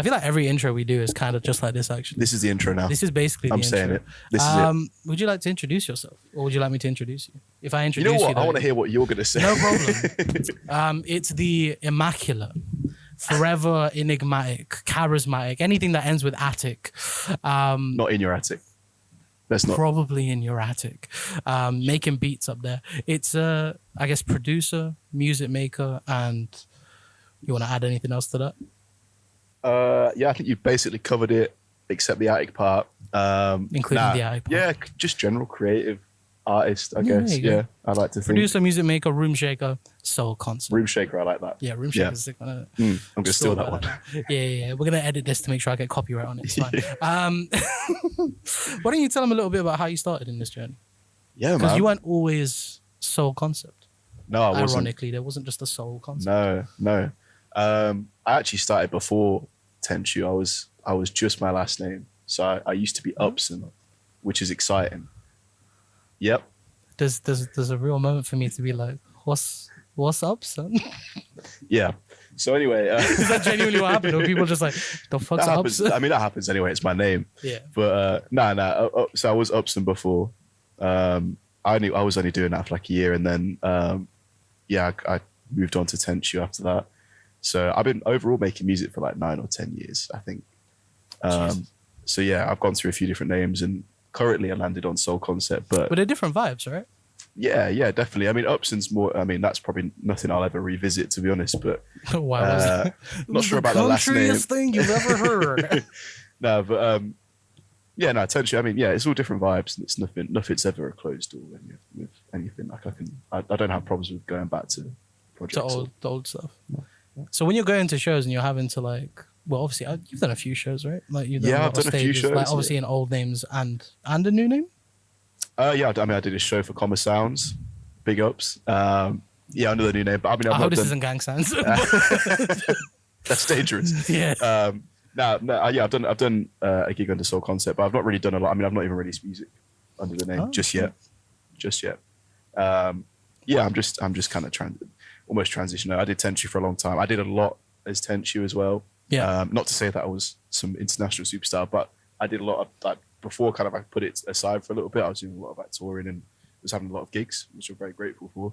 I feel like every intro we do is kind of just like this, actually. This is the intro now. This is basically the I'm intro. saying it. This is it. Would you like to introduce yourself? Or would you like me to introduce you? If I You introduce know you, what? I want to hear what you're going to say. No problem. It's the immaculate, forever enigmatic, charismatic, anything that ends with attic. Not in your attic. That's not. Probably in your attic. Making beats up there. It's I guess producer, music maker, and you want to add anything else to that? Yeah, I think you basically covered it, except the attic part. Including the attic part. Yeah, just general creative artist, I guess. Yeah, I like to think. Producer, music maker, room shaker, soul Koncept. Room shaker, I like that. Yeah, room shaker is sick. I'm going to steal that one. Yeah. We're going to edit this to make sure I get copyright on it. It's fine. Why don't you tell them a little bit about how you started in this journey? Yeah, man. Because you weren't always soul Koncept. No, I wasn't. Ironically, there wasn't just a soul Koncept. No. I actually started before Tenchu. I was just my last name. So I used to be Upson, which is exciting. Yep. There's a real moment for me to be like, what's up, son? Yeah. So anyway, is that genuinely what happened? Or people just like, the fuck's up, son? I mean, that happens anyway. It's my name. Yeah. But so I was Upson before. I was only doing that for like a year, and then I moved on to Tenchu after that. So I've been overall making music for like 9 or 10 years, I think. So yeah, I've gone through a few different names, and currently I landed on Soul Koncept. But they're different vibes, right? Yeah, definitely. I mean, Upson's more. I mean, that's probably nothing I'll ever revisit, to be honest. But why was it? Not sure about the last name. Countryest thing you've ever heard. No, but Tenchu. I mean, yeah, it's all different vibes, and it's nothing's ever a closed door with anything. Like I don't have problems with going back to projects. The old stuff. No. So when you're going to shows and you're having to like, well, obviously you've done a few shows, right? Like you've done I've done a few shows. Like obviously in old names and a new name. Yeah, I mean, I did a show for Comma Sounds, big ups. Under the new name, but I mean, I hope this isn't Gang Signs. That's dangerous. Yeah. I've done a gig under Soul Koncept, but I've not really done a lot. I mean, I've not even released music under the name just yet. I'm just kind of almost transitioning. I did Tenchu for a long time. I did a lot as Tenchu as well. Yeah. Not to say that I was some international superstar, but I did a lot of like before kind of I put it aside for a little bit. I was doing a lot of like touring and was having a lot of gigs, which I'm very grateful for.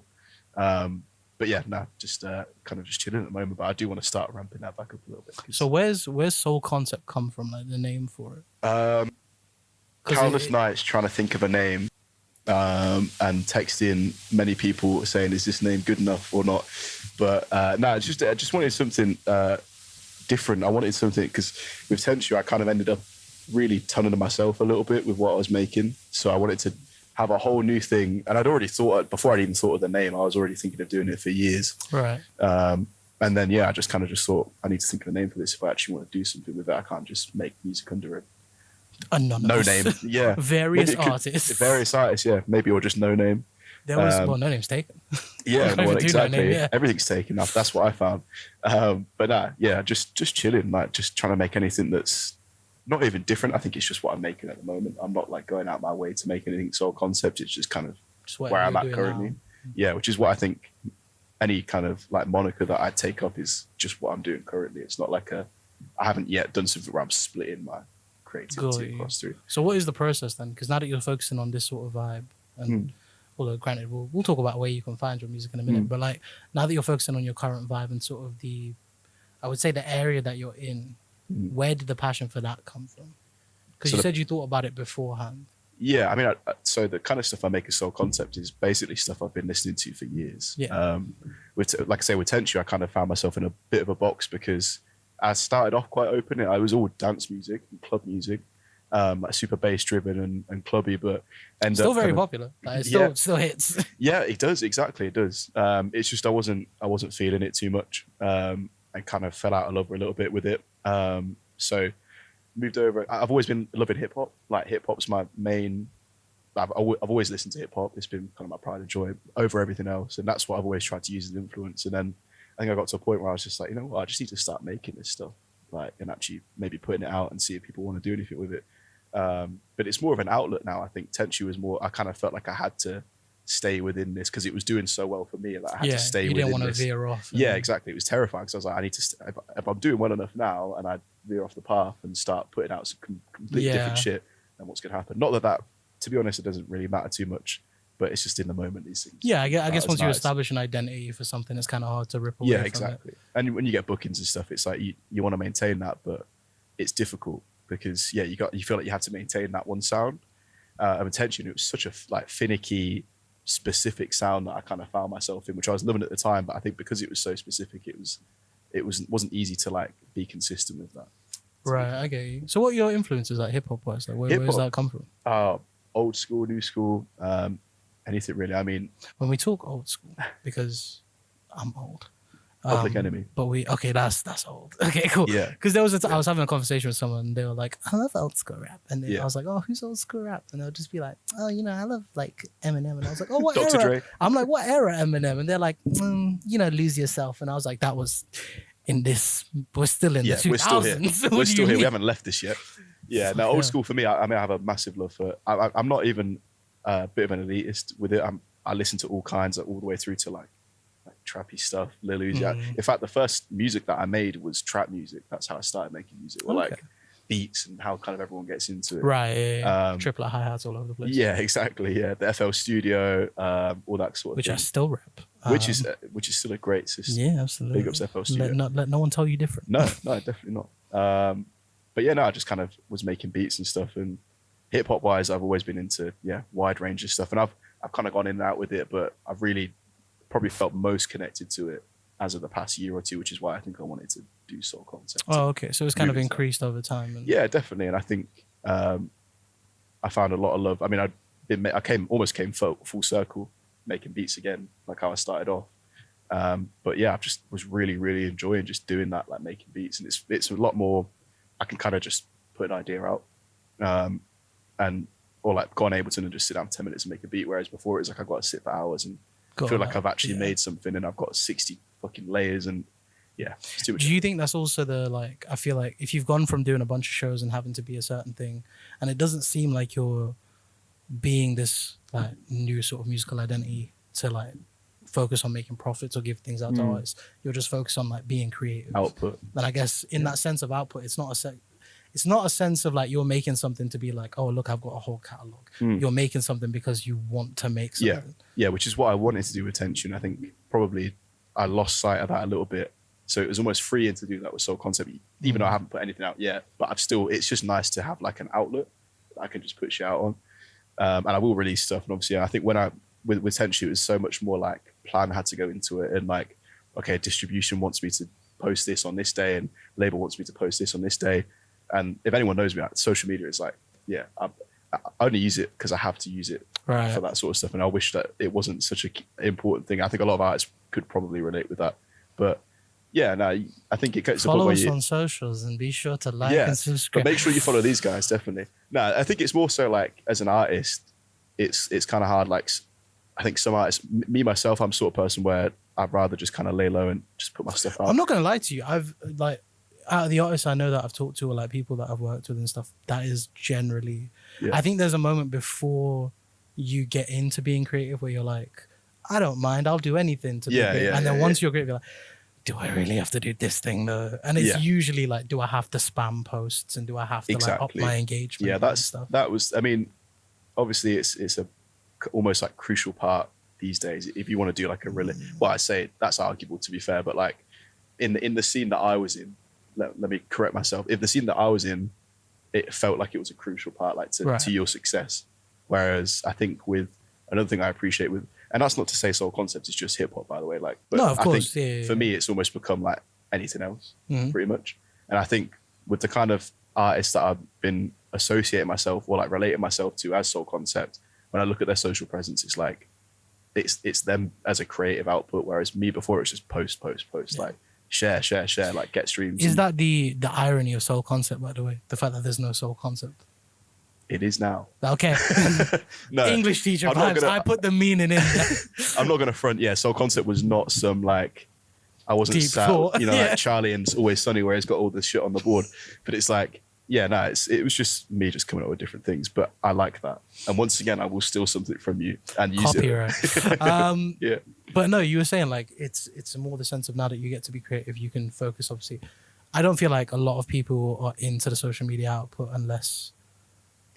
But yeah, just kind of just chilling at the moment. But I do want to start ramping that back up a little bit. So where's Soul Koncept come from? Like the name for it? Countless nights trying to think of a name, and texting many people saying, "Is this name good enough or not?" But I just wanted something different. I wanted something because with Tenchu, I kind of ended up really tunneling myself a little bit with what I was making. So I wanted to have a whole new thing, and I'd already thought before I'd even thought of the name. I was already thinking of doing it for years. Right. And then I just thought I need to think of a name for this. If I actually want to do something with it, I can't just make music under anonymous. No name. Yeah. Various artists. Yeah. Maybe or just no name. There was no name's taken. Yeah, exactly. Name, yeah. Everything's taken up. That's what I found. Just chilling, like just trying to make anything that's not even different. I think it's just what I'm making at the moment. I'm not like going out my way to make anything Soul Koncept. It's just kind of where I'm at currently. Now. Yeah, which is what I think any kind of like moniker that I take up is just what I'm doing currently. It's not like I haven't yet done something where I'm splitting my creativity across through. So what is the process then? Because now that you're focusing on this sort of vibe, and although granted we'll talk about where you can find your music in a minute, but like now that you're focusing on your current vibe and sort of I would say the area that you're in, where did the passion for that come from? Because you said you thought about it beforehand. Yeah, I mean, so the kind of stuff I make as Soul Koncept is basically stuff I've been listening to for years. Yeah. Like I say, with Tenchu, I kind of found myself in a bit of a box because I started off quite open. I was all dance music and club music, like super bass driven and clubby, but still very popular. Like it still hits. Yeah, it does. Exactly, it does. It's just I wasn't feeling it too much, and kind of fell out of love a little bit with it. So moved over. I've always been loving hip hop. Like hip hop's my main. I've always listened to hip hop. It's been kind of my pride and joy over everything else, and that's what I've always tried to use as an influence. And then I think I got to a point where I was just like, you know what, I just need to start making this stuff, like, and actually maybe putting it out and see if people want to do anything with it. But it's more of an outlet now. I think Tenchu was more. I kind of felt like I had to stay within this because it was doing so well for me that I had to stay within this. You didn't want to veer off. Yeah, exactly. It was terrifying because I was like, I need to. If I'm doing well enough now, and I veer off the path and start putting out some completely different shit, then what's going to happen? Not that, to be honest, it doesn't really matter too much, but it's just in the moment these things. Yeah, I guess once you nice. Establish an identity for something, it's kind of hard to rip away. Yeah, exactly. And when you get bookings and stuff, it's like you want to maintain that, but it's difficult because you feel like you have to maintain that one sound of attention. It was such a like finicky, specific sound that I kind of found myself in, which I was loving at the time. But I think because it was so specific, it wasn't easy to like be consistent with that. Right, I get you. So what are your influences like hip hop wise? Like where does that come from? Old school, new school, anything really. I mean, when we talk old school, because I'm old. Public Enemy. But that's old. Okay, cool. Yeah. Because I was having a conversation with someone and they were like, I love old school rap. And then I was like, oh, who's old school rap? And they'll just be like, oh, I love like Eminem. And I was like, oh, what Dr. era? Dre. I'm like, what era Eminem? And they're like, Lose Yourself. And I was like, that was we're still in the 2000s. We're still here. We're still here. We haven't left this yet. Yeah, no, old school for me, I have a massive love for it. I'm not even a bit of an elitist with it. I listen to all kinds, all the way through to like trappy stuff, Lil Uzi. In fact, the first music that I made was trap music. That's how I started making music, or like beats and how kind of everyone gets into it. Right, triplet hi-hats all over the place. Yeah, exactly. Yeah, the FL Studio, all that sort of which thing. I still rap. Which is still a great system. Yeah, absolutely. Big ups FL Studio. Let no one tell you different. No, definitely not. But yeah, no, I just kind of was making beats and stuff. And hip hop wise, I've always been into wide range of stuff, and I've kind of gone in and out with it, but I've really probably felt most connected to it as of the past year or two, which is why I think I wanted to do Soul Concept. Oh, okay. So it's kind of increased over time. Yeah, definitely. And I think I found a lot of love. I mean, I almost came full circle making beats again, like how I started off. But yeah, I just was really, really enjoying just doing that, like making beats. And it's a lot more, I can kind of just put an idea out or like go on Ableton and just sit down 10 minutes and make a beat. Whereas before it was like I've got to sit for hours and feel like I've actually made something and I've got 60 fucking layers and it's too much. Do you think that's also I feel like if you've gone from doing a bunch of shows and having to be a certain thing and it doesn't seem like you're being this like new sort of musical identity to like focus on making profits or give things out to artists, you're just focused on like being creative. Output. And I guess in that sense of output, it's not a sense of like you're making something to be like, oh, look, I've got a whole catalog. You're making something because you want to make something. Yeah, which is what I wanted to do with Tension. I think probably I lost sight of that a little bit. So it was almost freeing to do that with Soul Concept, even though I haven't put anything out yet. But it's just nice to have like an outlet that I can just put shit out on. And I will release stuff. And obviously, I think with Tension, it was so much more like plan had to go into it and like, okay, distribution wants me to post this on this day and label wants me to post this on this day. And if anyone knows me, social media is like, I only use it because I have to use it for that sort of stuff. And I wish that it wasn't such an important thing. I think a lot of artists could probably relate with that. But yeah, no, I think it gets follow us on socials and be sure to like and subscribe. But make sure you follow these guys, definitely. No, I think it's more so like as an artist, it's kind of hard. Like I think some artists, me myself, I'm the sort of person where I'd rather just kind of lay low and just put my stuff out. I'm not gonna lie to you. I've like out of the artists I know that I've talked to or like people that I've worked with and stuff, that is generally I think there's a moment before you get into being creative where you're like, I don't mind, I'll do anything to be creative. And then once you're creative, you're like, do I really have to do this thing though? And it's usually like, do I have to spam posts and do I have to like up my engagement? Yeah, that was, I mean, obviously it's a almost like crucial part these days. If you want to do like a really, well, I say that's arguable to be fair, but like in the scene that I was in, let me correct myself. If the scene that I was in, it felt like it was a crucial part, like to your success. Whereas I think with another thing I appreciate with, and that's not to say Soul Concept is just hip hop, by the way. Like, but no, of course, I think for me, it's almost become like anything else, pretty much. And I think with the kind of artists that I've been associating myself or like relating myself to as Soul Concept, when I look at their social presence, it's like it's them as a creative output. Whereas me before, it was just post, like share, like get streams. Is that the irony of Soul Concept, by the way? The fact that there's no Soul Concept. It is now. Okay. No, English teacher vibes. I put the meaning in there. I'm not going to front. Yeah, Soul Concept was not some like, I wasn't deep sat, thought. Like Charlie and Always Sunny where he's got all this shit on the board. But it's like, it was just me just coming up with different things. But I like that. And once again, I will steal something from you and use Copyright. it. But no, you were saying like, it's more the sense of now that you get to be creative, you can focus obviously. I don't feel like a lot of people are into the social media output unless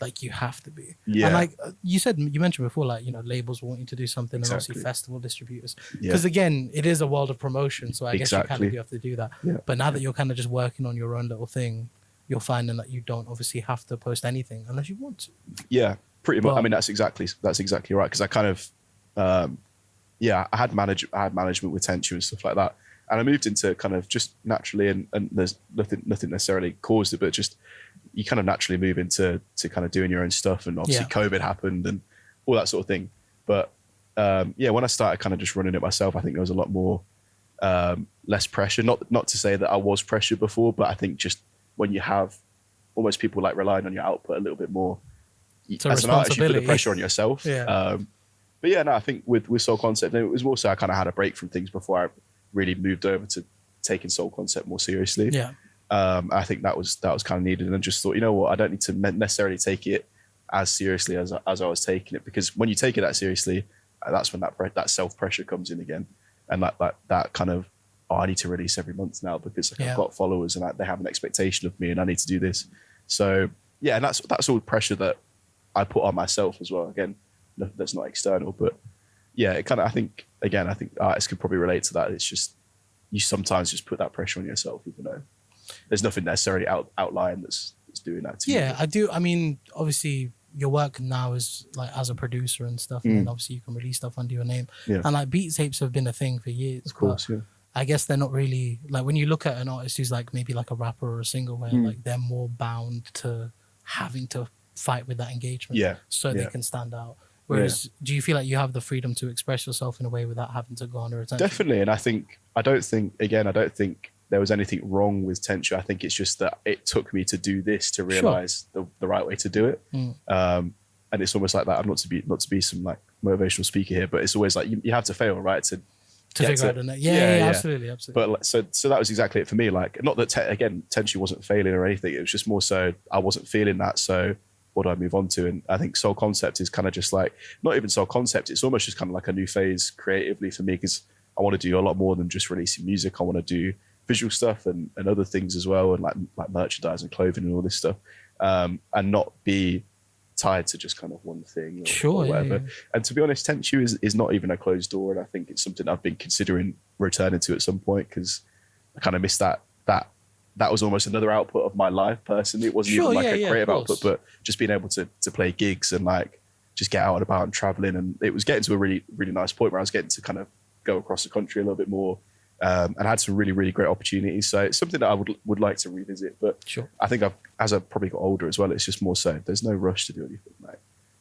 like you have to be. Yeah. And like you mentioned before, like, you know, labels want you to do something and Exactly. obviously festival distributors. Yeah. Because again, it is a world of promotion. So I guess you kind Exactly. of do have to do that. Yeah. But now that you're kind of just working on your own little thing, you're finding that you don't obviously have to post anything unless you want to. Yeah, pretty much. But- I mean, that's exactly right. Because I kind of, I had management with Tenchu and stuff like that, and I moved into kind of just naturally, and there's nothing necessarily caused it, but just you kind of naturally move into kind of doing your own stuff, and obviously COVID happened and all that sort of thing. But when I started kind of just running it myself, I think there was a lot more less pressure. Not to say that I was pressured before, but I think just when you have almost people like relying on your output a little bit more, as an artist, you put the pressure on yourself. Yeah. But yeah, no, I think with Soul Concept, it was more so I kind of had a break from things before I really moved over to taking Soul Concept more seriously. Yeah. I think that was kind of needed, and I just thought, you know what, I don't need to necessarily take it as seriously as I was taking it, because when you take it that seriously, that's when that self pressure comes in again, and that kind of, oh, I need to release every month now because I've got followers and they have an expectation of me, and I need to do this. So yeah, and that's all pressure that I put on myself as well. Again, that's not external, but yeah, it kind of, I think artists can probably relate to that. It's just, you sometimes just put that pressure on yourself, even though there's nothing necessarily outlying that's doing that to you. Yeah, I do. I mean, obviously your work now is like as a producer and stuff, and then obviously you can release stuff under your name. Yeah. And like beat tapes have been a thing for years. Of course, yeah. I guess they're not really like, when you look at an artist who's like maybe like a rapper or a singer, where like they're more bound to having to fight with that engagement, they can stand out. Whereas, do you feel like you have the freedom to express yourself in a way without having to garner attention? Definitely, and I don't think there was anything wrong with Tenchu. I think it's just that it took me to do this to realize the right way to do it. And it's almost like that. I'm not to be some like motivational speaker here, but it's always like you have to fail, right? To figure out the next. Yeah, absolutely. But so that was exactly it for me. Like, not that Tenchu wasn't failing or anything. It was just more so I wasn't feeling that. So what do I move on to? And I think Soul Concept is kind of just like, not even Soul Concept. It's almost just kind of like a new phase creatively for me, because I want to do a lot more than just releasing music. I want to do visual stuff and other things as well, and like merchandise and clothing and all this stuff, and not be tied to just kind of one thing or whatever. Yeah. And to be honest, Tenchu is not even a closed door, and I think it's something I've been considering returning to at some point, because I kind of missed that was almost another output of my life personally. It wasn't even like a creative output, but just being able to play gigs and like just get out and about and traveling, and it was getting to a really, really nice point where I was getting to kind of go across the country a little bit more, and had some really, really great opportunities. So it's something that I would like to revisit. But I think as I've probably got older as well, it's just more so there's no rush to do anything. Like,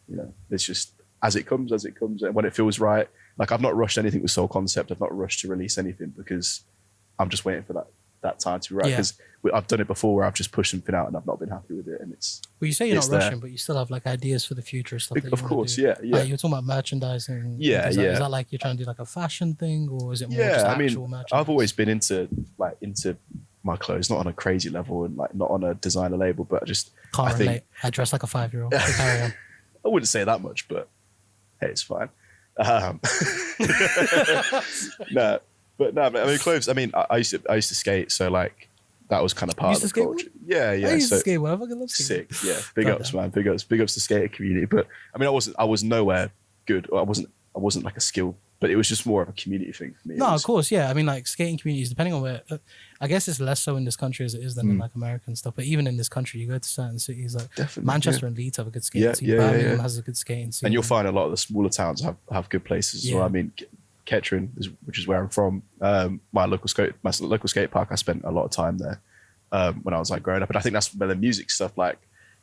you know, it's just as it comes, and when it feels right. Like, I've not rushed anything with Soul Concept. I've not rushed to release anything, because I'm just waiting for that time to be right. Because I've done it before where I've just pushed something out and I've not been happy with it, and it's. Well, you say you're not rushing, but you still have like ideas for the future stuff. Of course, yeah. Like, you're talking about merchandising. Is that like you're trying to do like a fashion thing, or is it more just actual merchandise? I've always been into my clothes, not on a crazy level and like not on a designer label, but I think I dress like a 5-year-old. Carry on. I wouldn't say that much, but hey, it's fine. No, I mean, clothes. I mean, I used to skate, so like that was kind of part of the culture. Yeah. I used to skate. I fucking love skating. Sick. Yeah. Big ups, man. Big ups to the skater community. But I mean, I was nowhere good. I wasn't like a skill, but it was just more of a community thing for me. No, of course, yeah. I mean, like skating communities, depending on where, I guess it's less so in this country as it is than in like American stuff. But even in this country, you go to certain cities like Manchester and Leeds have a good skating scene. Birmingham has a good skating scene. And you'll find a lot of the smaller towns have good places as well. I mean, Kettering, which is where I'm from, my local skate park. I spent a lot of time there when I was like growing up, and I think that's where the music stuff, like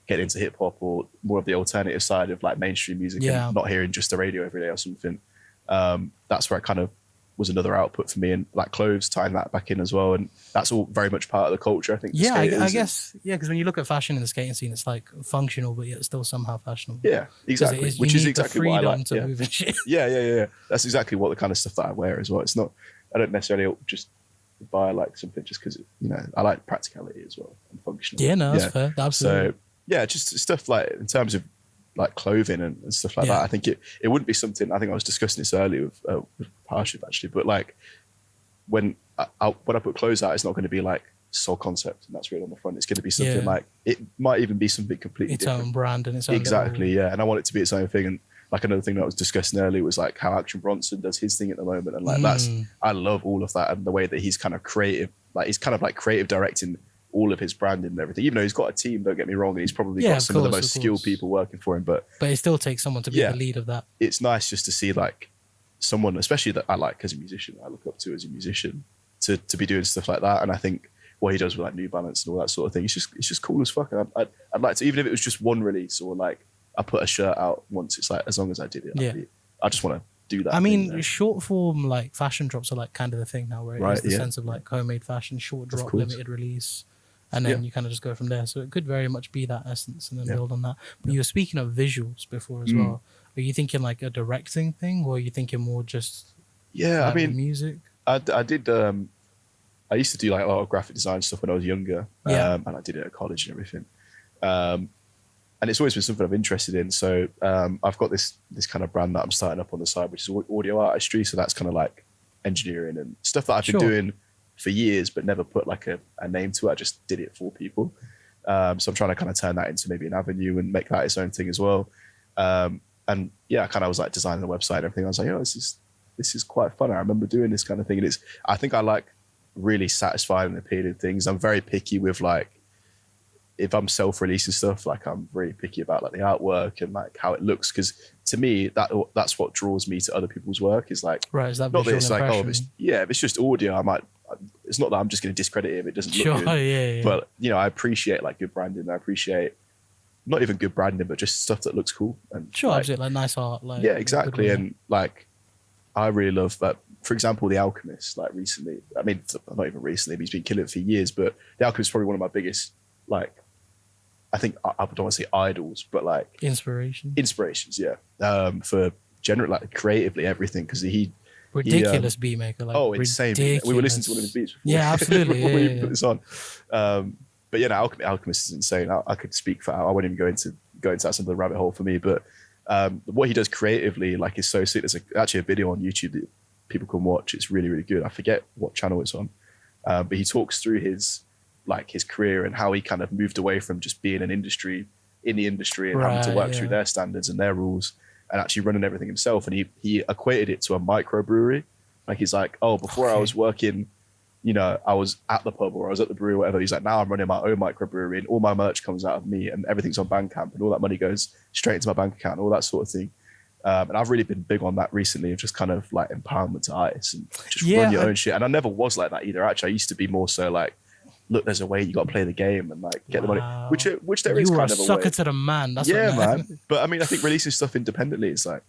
getting into hip hop or more of the alternative side of like mainstream music, and not hearing just the radio every day or something. That's where it kind of was another output for me, and like clothes, tying that back in as well, and that's all very much part of the culture, I think. I guess because when you look at fashion in the skating scene, it's like functional, but yet still somehow fashionable. Yeah, exactly. Which is exactly what I like. To move and shit. Yeah. That's exactly what the kind of stuff that I wear as well. It's not. I don't necessarily just buy like something just because I like practicality as well and functional. Yeah, no, that's fair. Absolutely. So yeah, just stuff like in terms of like clothing and stuff like that. I think it wouldn't be something. I think I was discussing this earlier with Parship actually, but like when I put clothes out, it's not going to be like Soul Concept, and that's written on the front. It's going to be something Yeah. like, it might even be something completely Its different. own brand and its own Exactly, little... yeah. And I want it to be its own thing. And like another thing that I was discussing earlier was like how Action Bronson does his thing at the moment, and like I love all of that, and the way that he's kind of creative, like he's kind of like creative directing all of his branding and everything. Even though he's got a team, don't get me wrong, and he's probably got some of the most skilled people working for him, but it still takes someone to be the lead of that. It's nice just to see like someone, especially that I like as a musician, I look up to as a musician, to be doing stuff like that. And I think what he does with like New Balance and all that sort of thing, it's just cool as fuck. And I'd like to, even if it was just one release, or like I put a shirt out once, it's like, as long as I did it, I just want to do that. I mean, short form like fashion drops are like kind of the thing now, where it's the sense of like homemade fashion, short drop, limited release, and then you kind of just go from there. So it could very much be that essence and then build on that. But you were speaking of visuals before as well. Are you thinking like a directing thing, or are you thinking more just I mean, music? I did I used to do like a lot of graphic design stuff when I was younger, and I did it at college and everything. And it's always been something I'm interested in. So I've got this kind of brand that I'm starting up on the side, which is audio artistry. So that's kind of like engineering and stuff that I've been doing for years, but never put like a name to it. I just did it for people. So I'm trying to kind of turn that into maybe an avenue and make that its own thing as well. And yeah, I kind of was like designing the website and everything. I was like, oh, this is quite fun. I remember doing this kind of thing. And I think I like really satisfying and appealing things. I'm very picky with like, if I'm self-releasing stuff, like I'm very picky about like the artwork and like how it looks, because to me that's what draws me to other people's work, is like, right, is that not that it's like, oh, if it's just audio, it's not that I'm just going to discredit it if it doesn't look good. Yeah. But you know, I appreciate like good branding. I appreciate not even good branding, but just stuff that looks cool. And absolutely, like nice art. Like, yeah, exactly. And like, I really love that. For example, The Alchemist, like recently, I mean, not even recently, but he's been killing it for years, but The Alchemist is probably one of my biggest, like, I think, I don't want to say idols, but like inspirations, yeah. For general, like creatively everything, because ridiculous beat maker, like, insane. We were listening to one of his beats before. Yeah, absolutely. Before we put this on. But yeah, no, Alchemist is insane. I could speak for, I won't even go into that some of the rabbit hole for me, but what he does creatively, like, is so sick. There's actually a video on YouTube that people can watch. It's really, really good. I forget what channel it's on, but he talks through his career and how he kind of moved away from just being in the industry and having to work through their standards and their rules, and actually running everything himself. And he equated it to a microbrewery. Like, he's like, oh, before I was working, you know, I was at the pub or I was at the brewery or whatever. He's like, now I'm running my own microbrewery and all my merch comes out of me and everything's on Bandcamp and all that money goes straight into my bank account and all that sort of thing. And I've really been big on that recently, of just kind of like empowerment to artists and just run your own shit. And I never was like that either. Actually, I used to be more so like, look, there's a way, you got to play the game and like get the money, which there is kind of a way. You were a sucker to the man. That's man. But I mean, I think releasing stuff independently is like,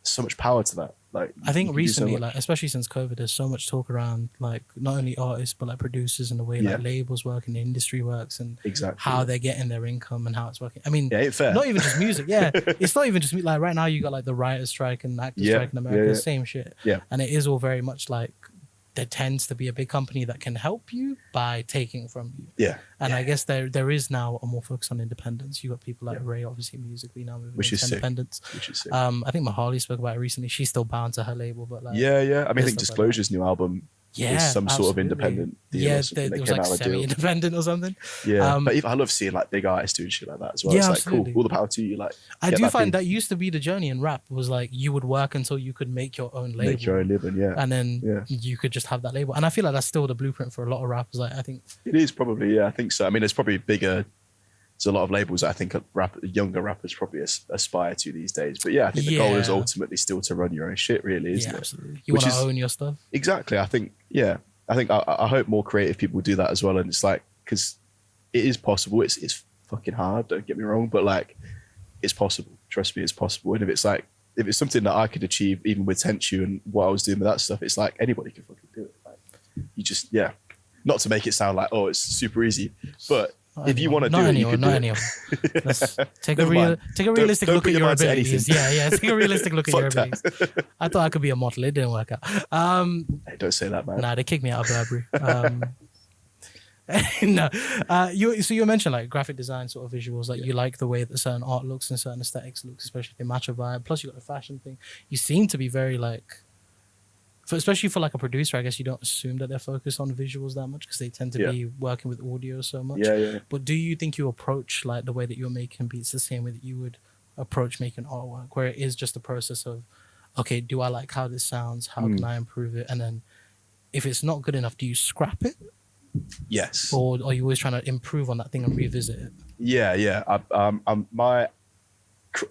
so much power to that. Like, I think recently, like, especially since COVID, there's so much talk around like not only artists but like producers and the way like labels work and the industry works and how they're getting their income and how it's working. I mean, not even just music. It's not even just like right now you got like the writers' strike and actors' strike in America, same shit. And it is all very much like, there tends to be a big company that can help you by taking from you. And I guess there is now a more focus on independence. You got people like Ray, obviously musically now moving into independence. Which is sick. I think Mahali spoke about it recently. She's still bound to her label, but like, I mean, I think Disclosure's new album is some sort of independent deal. It was like semi-independent or something. But I love seeing like big artists doing shit like that as well. It's like, cool, all the power to you. Like, I do find that used to be the journey in rap, was like you would work until you could make your own label, make your own living, and then you could just have that label. And I feel like that's still the blueprint for a lot of rappers. Like, I think it is probably, I think so. I mean, there's probably bigger. There's a lot of labels that I think younger rappers probably aspire to these days. But I think the goal is ultimately still to run your own shit, really, isn't it? Absolutely. You want to own your stuff. Exactly. I think, I hope more creative people do that as well. And it's like, because it is possible. It's fucking hard, don't get me wrong, but like, it's possible. Trust me, it's possible. And if it's something that I could achieve, even with Tenchu and what I was doing with that stuff, it's like anybody can fucking do it. Like, you just, not to make it sound like, oh, it's super easy, but if you want to do it, you can do it. Let's take a realistic look at your abilities. Take a realistic look at your abilities. I thought I could be a model. It didn't work out. Hey, don't say that, man. Nah, they kicked me out of Burberry. No, you mentioned like graphic design sort of visuals, like you like the way that certain art looks and certain aesthetics looks, especially if they match a vibe. Plus you got the fashion thing. You seem to be very like especially for like a producer, I guess you don't assume that they're focused on visuals that much because they tend to be working with audio so much. Yeah. But do you think you approach like the way that you're making beats the same way that you would approach making artwork, where it is just a process of, okay, do I like how this sounds? How can I improve it? And then if it's not good enough, do you scrap it? Yes. Or are you always trying to improve on that thing and revisit it? Yeah. My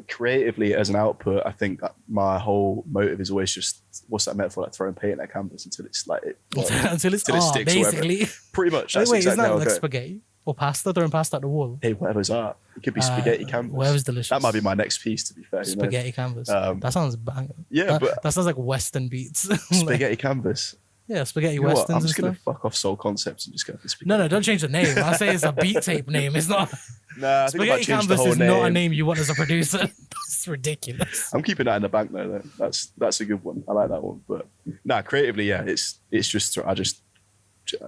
creatively as an output, I think that my whole motive is always just, what's that metaphor, like throwing paint at canvas until it's like until it sticks, basically. Pretty much. That's Wait, exactly isn't that like spaghetti or pasta, throwing pasta at the wall? Hey, whatever's art. It could be spaghetti canvas. Whatever's delicious. That might be my next piece, to be fair. Spaghetti canvas. That sounds bang. Yeah, but that sounds like Western beats. Spaghetti canvas. Yeah, spaghetti westerns. I'm just gonna fuck off Soul Concepts and just go for spaghetti. No, don't change the name. I say it's a beat tape name. It's not. Nah, I think Spaghetti canvas is name. not a name you want as a producer. That's ridiculous. I'm keeping that in the bank though. That's a good one. I like that one. But creatively, yeah, it's just I just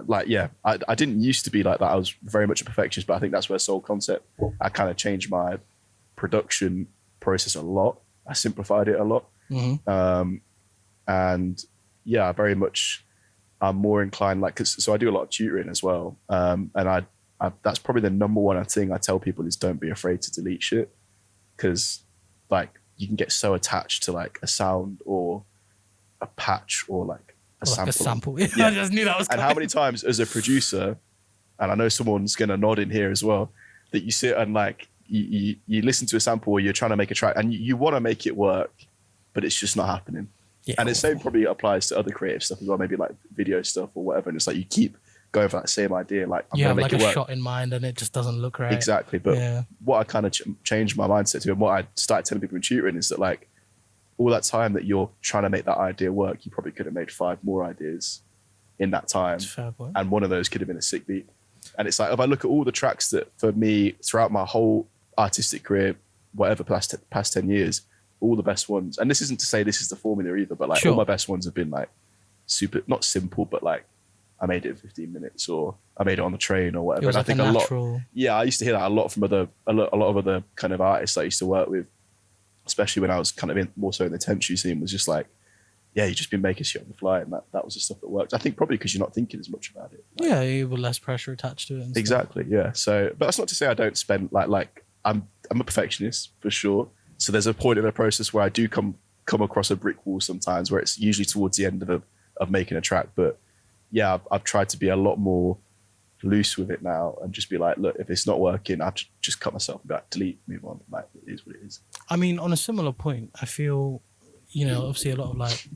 like I didn't used to be like that. I was very much a perfectionist, but I think that's where Soul Concept, I kind of changed my production process a lot. I simplified it a lot, and yeah, very much. I'm more inclined, so I do a lot of tutoring as well, and I that's probably the number one thing I tell people is don't be afraid to delete shit, because like you can get so attached to like a sound or a patch or like a sample. Yeah. I just knew that was coming. And how many times as a producer, and I know someone's gonna nod in here as well, that you sit and like you listen to a sample or you're trying to make a track and you want to make it work, but it's just not happening. Yeah. And the same probably applies to other creative stuff as well, maybe like video stuff or whatever. And it's like you keep going for that same idea, like I'm gonna make it work. You have like a shot in mind and it just doesn't look right. Exactly. But what I kind of changed my mindset to, and what I started telling people in tutoring, is that like all that time that you're trying to make that idea work, you probably could have made 5 more ideas in that time. That's fair point. And one of those could have been a sick beat. And it's like, if I look at all the tracks that for me throughout my whole artistic career, whatever past 10 years, all the best ones, and this isn't to say this is the formula either, but like all my best ones have been like super, not simple, but like I made it in 15 minutes or I made it on the train or whatever. It was and like I think natural... a lot, yeah, I used to hear that a lot from a lot of other kind of artists I used to work with, especially when I was kind of more so in the Tenchu scene, was just like, yeah, you've just been making shit on the fly, and that was the stuff that worked. I think probably because you're not thinking as much about it. Like, yeah, you have less pressure attached to it. And exactly, yeah. So, but that's not to say I don't spend like I'm a perfectionist for sure. So there's a point in the process where I do come across a brick wall sometimes, where it's usually towards the end of making a track. But yeah, I've tried to be a lot more loose with it now and just be like, look, if it's not working, I've just cut myself and be like, delete, move on. Like, it is what it is. I mean, on a similar point, I feel, obviously a lot of like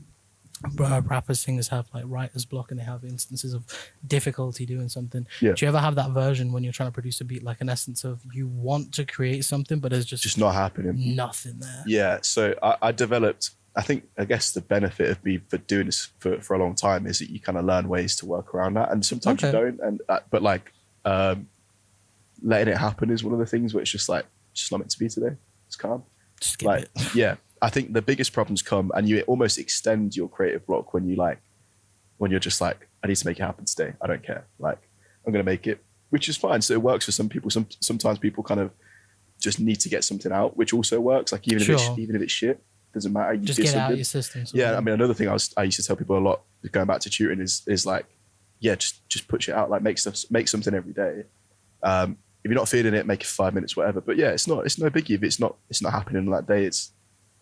rappers, singers have like writer's block and they have instances of difficulty doing something. Yeah. Do you ever have that version when you're trying to produce a beat, like an essence of you want to create something, but there's just not happening, nothing there? Yeah. So I developed, I guess the benefit of me for doing this for a long time is that you kind of learn ways to work around that, and sometimes you don't. And but like letting it happen is one of the things where it's just like, it's just not meant to be today. It's calm. Just skip it. Yeah. I think the biggest problems come, and you almost extend your creative block when you're just like, I need to make it happen today. I don't care. Like, I'm going to make it, which is fine. So it works for some people. Sometimes people kind of just need to get something out, which also works. Like even if it's shit, doesn't matter. You just get it out of your system. Yeah. I mean, another thing I used to tell people a lot, going back to tutoring, is like, yeah, just put shit out. Like make something every day. If you're not feeling it, make it 5 minutes, whatever. But yeah, it's no biggie. If it's not happening on that day,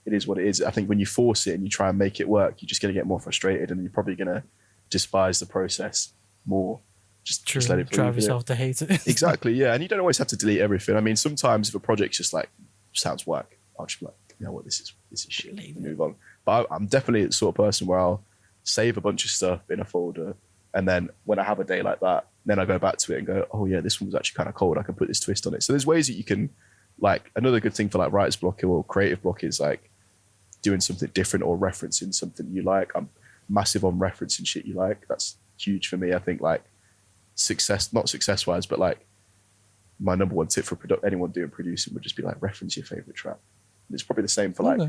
it is what it is. I think when you force it and you try and make it work, you're just going to get more frustrated, and you're probably going to despise the process more. Just let it drive yourself to hate it. Exactly, yeah. And you don't always have to delete everything. I mean, sometimes if a project's just like sounds whack, I'll just be like, you know what, this is shit. Move on. But I'm definitely the sort of person where I'll save a bunch of stuff in a folder, and then when I have a day like that, then I go back to it and go, oh yeah, this one was actually kind of cold. I can put this twist on it. So there's ways that you can, like, another good thing for like writer's block or creative block is like doing something different or referencing something you like. I'm massive on referencing shit you like. That's huge for me. I think like not success wise, but like my number one tip for anyone doing producing would just be like reference your favorite track. And it's probably the same for like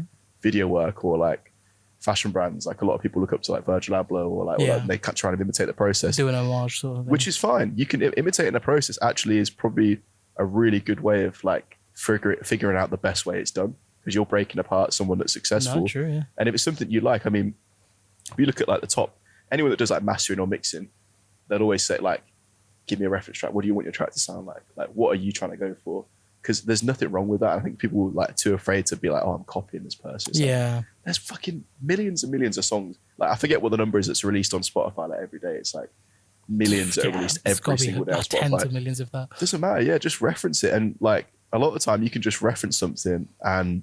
video work or like fashion brands. Like a lot of people look up to like Virgil Abloh or like they can't try to imitate the process. Do an homage sort of thing. Which is fine. You can imitating the process actually is probably a really good way of like figuring out the best way it's done, because you're breaking apart someone that's successful. No, true, yeah. And if it's something you like, I mean, If you look at like the top, anyone that does like mastering or mixing, they'll always say like, give me a reference track. What do you want your track to sound like? Like, what are you trying to go for? Because there's nothing wrong with that. I think people like too afraid to be like, oh, I'm copying this person. It's yeah. like, there's fucking millions and millions of songs. Like, I forget what the number is that's released on Spotify like every day. It's like millions that are released every single day on Spotify. Tens of millions of that. Doesn't matter. Yeah, just reference it. And like a lot of the time you can just reference something and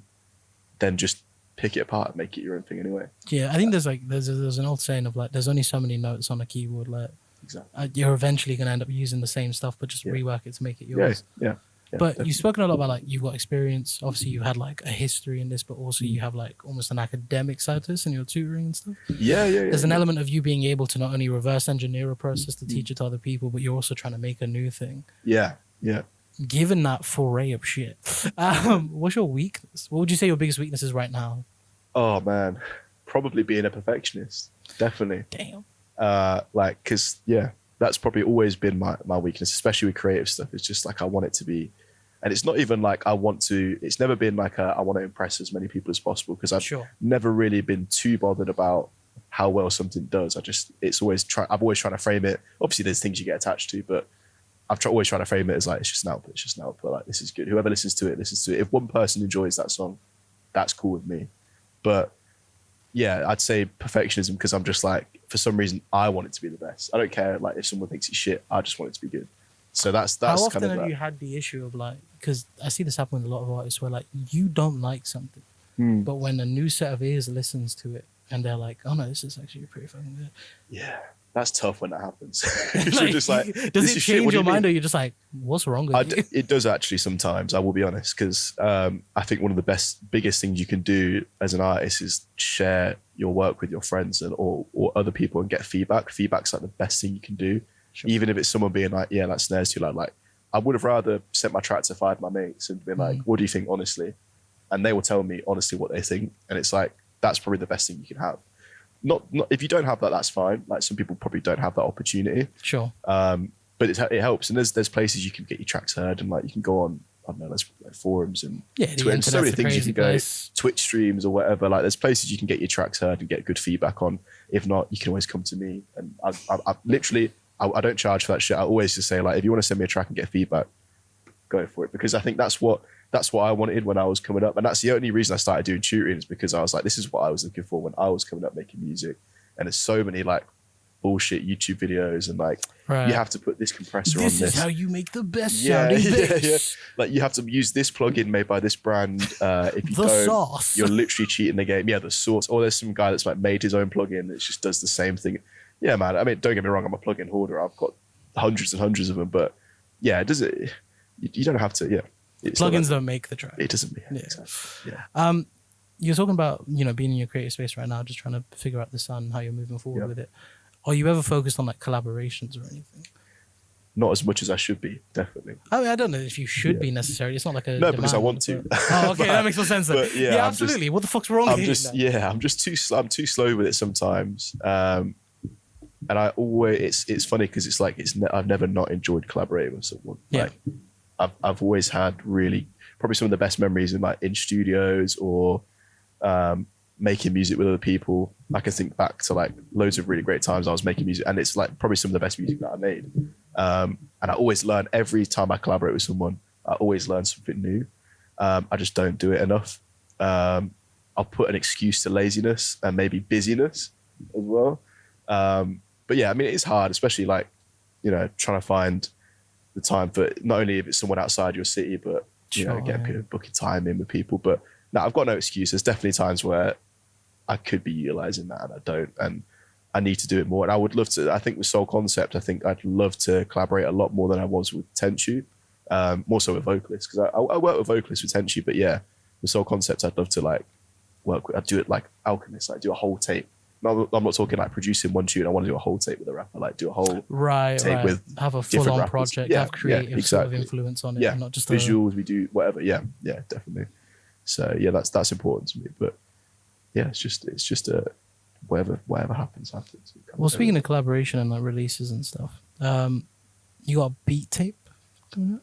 then just pick it apart and make it your own thing anyway. Yeah, I think there's an old saying of like, there's only so many notes on a keyboard. Like, exactly. You're eventually going to end up using the same stuff, but just rework it to make it yours. Yeah. But definitely. you've spoken a lot about like you've got experience. Obviously, you had like a history in this, but also you have like almost an academic side to this in your tutoring and stuff. Yeah. There's an element of you being able to not only reverse engineer a process to teach it to other people, but you're also trying to make a new thing. Yeah. Given that foray of shit, what's your weakness? What would you say your biggest weakness is right now? Oh man, probably being a perfectionist. Definitely. Damn. Like, cause that's probably always been my weakness, especially with creative stuff. It's just like I want it to be, and it's not even like it's never been like I want to impress as many people as possible, because I've never really been too bothered about how well something does. I've always trying to frame it. Obviously there's things you get attached to, but always trying to frame it as like, it's just an output. Like, this is good. Whoever listens to it. If one person enjoys that song, that's cool with me. But yeah, I'd say perfectionism, because I'm just like, for some reason, I want it to be the best. I don't care like if someone thinks it's shit. I just want it to be good. So that's how often kind of have you had the issue of like, because I see this happen with a lot of artists where like you don't like something, but when a new set of ears listens to it and they're like, oh no, this is actually pretty fucking good. Yeah, that's tough when that happens. Like, you're just like, does it change your mind, or you're just like, what's wrong with you? It does actually sometimes, I will be honest, because I think one of the biggest things you can do as an artist is share your work with your friends or other people and get feedback. Feedback's like the best thing you can do. Sure. Even if it's someone being like, yeah, that snares too loud. Like, I would have rather sent my track to 5 of my mates and been like, what do you think honestly? And they will tell me honestly what they think. And it's like, that's probably the best thing you can have. Not if you don't have that, that's fine. Like, some people probably don't have that opportunity. Sure. But it helps. And there's places you can get your tracks heard, and like you can go on, I don't know, there's like forums and Twitter, and so many things you can go, Twitch streams or whatever. Like, there's places you can get your tracks heard and get good feedback on. If not, you can always come to me. And I literally, I don't charge for that shit. I always just say, like, if you want to send me a track and get feedback, go for it. Because I think that's what I wanted when I was coming up. And that's the only reason I started doing tutoring, is because I was like, this is what I was looking for when I was coming up making music. And there's so many like bullshit YouTube videos and like, you have to put this compressor on this. This is how you make the best sounding bass. Yeah. Like, you have to use this plugin made by this brand. If you don't, sauce. You're literally cheating the game. Yeah, the sauce. Or there's some guy that's like made his own plugin that just does the same thing. Yeah, man. I mean, don't get me wrong, I'm a plugin hoarder. I've got hundreds and hundreds of them. But yeah, you don't have to. Yeah, plugins don't make the track. It doesn't. Yeah, yeah. Exactly. Yeah. You're talking about being in your creative space right now, just trying to figure out the sound and how you're moving forward with it. Are you ever focused on like collaborations or anything? Not as much as I should be, definitely. I mean, I don't know if you should be necessarily. It's not like a no, because I want to. Oh, okay, that makes more sense. Then. Yeah, absolutely. What the fuck's wrong? I'm just too slow with it sometimes. And I always, it's funny because it's like I've never not enjoyed collaborating with someone. Yeah. Like, I've always had probably some of the best memories in studios or making music with other people. I can think back to like loads of really great times I was making music, and it's like probably some of the best music that I made. And I always learn every time I collaborate with someone. I always learn something new. I just don't do it enough. I'll put an excuse to laziness and maybe busyness as well. But yeah, I mean, it's hard, especially like, trying to find the time for not only if it's someone outside your city, but booking time in with people. But no, I've got no excuse. There's definitely times where I could be utilizing that and I don't, and I need to do it more. And I would love to. I think with Koncept, I think I'd love to collaborate a lot more than I was with Tenchu, more so with vocalists, because I work with vocalists with Tenchu. But yeah, with Koncept, I'd love to like work with. I'd do it like Alchemist, like do a whole tape. No, I'm not talking like producing one tune. I want to do a whole tape with a rapper, like do a whole tape with have a full-on project, have creative sort of influence on it, and not just visuals. We do whatever. Yeah, definitely. So yeah, that's important to me. But yeah, it's just whatever happens. Well, speaking of collaboration and like releases and stuff, you got a beat tape coming up?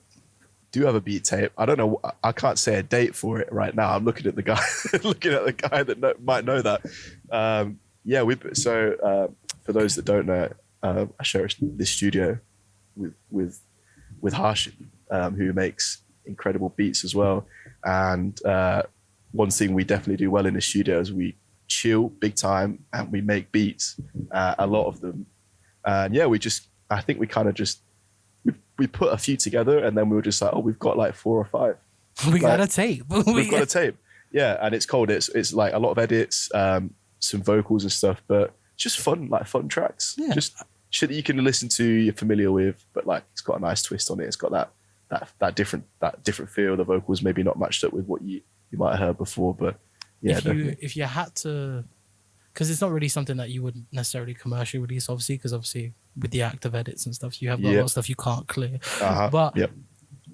Do have a beat tape. I don't know. I can't say a date for it right now. I'm looking at the guy, that might know that. Yeah, for those that don't know, I share this studio with Harsh, who makes incredible beats as well. And one thing we definitely do well in the studio is we chill big time and we make beats, a lot of them. And yeah, I think we kind of just we put a few together, and then we were just like, oh, we've got like 4 or 5. We got a tape. We've got a tape. Yeah, and it's cold. It's like a lot of edits, some vocals and stuff, but just fun tracks. Yeah. Just shit that you can listen to, you're familiar with, but like it's got a nice twist on it. It's got that different feel. The vocals maybe not matched up with what you might have heard before, but yeah. If you had to, because it's not really something that you would necessarily commercially release, obviously, because obviously with the active edits and stuff, you have a lot of stuff you can't clear. But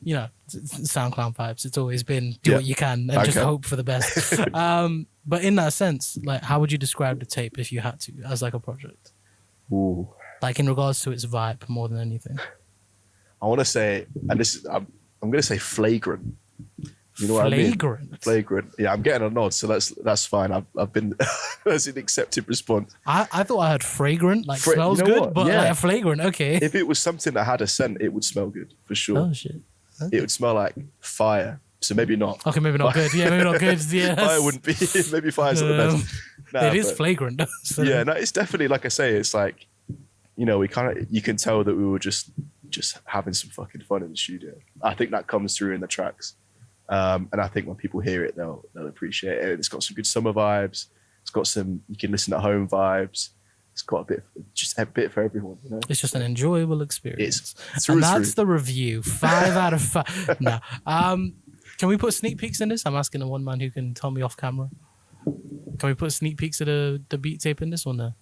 you know, SoundCloud vibes. It's always been do what you can and just hope for the best. But in that sense, like, how would you describe the tape if you had to, as like a project? Ooh. Like in regards to its vibe more than anything. I want to say, and this is, I'm going to say flagrant. You know what I mean? Flagrant. Yeah, I'm getting a nod, so that's fine. I've been that's an accepted response. I thought I heard fragrant, like smells good, what? But like flagrant, okay. If it was something that had a scent, it would smell good for sure. Oh shit. Okay. It would smell like fire. So maybe not. Okay, maybe not good. Yeah, maybe not good. Yeah. Fire wouldn't be. Maybe fire's not the best. It is flagrant. So. Yeah, no, it's definitely, like I say, it's like, you know, you can tell that we were just having some fucking fun in the studio. I think that comes through in the tracks. And I think when people hear it, they'll appreciate it. It's got some good summer vibes. It's got some, you can listen at home vibes. It's got a bit for everyone, you know? It's just an enjoyable experience. And that's the review. 5 out of 5. No. Can we put sneak peeks in this? I'm asking the one man who can tell me off camera. Can we put sneak peeks of the beat tape in this one there?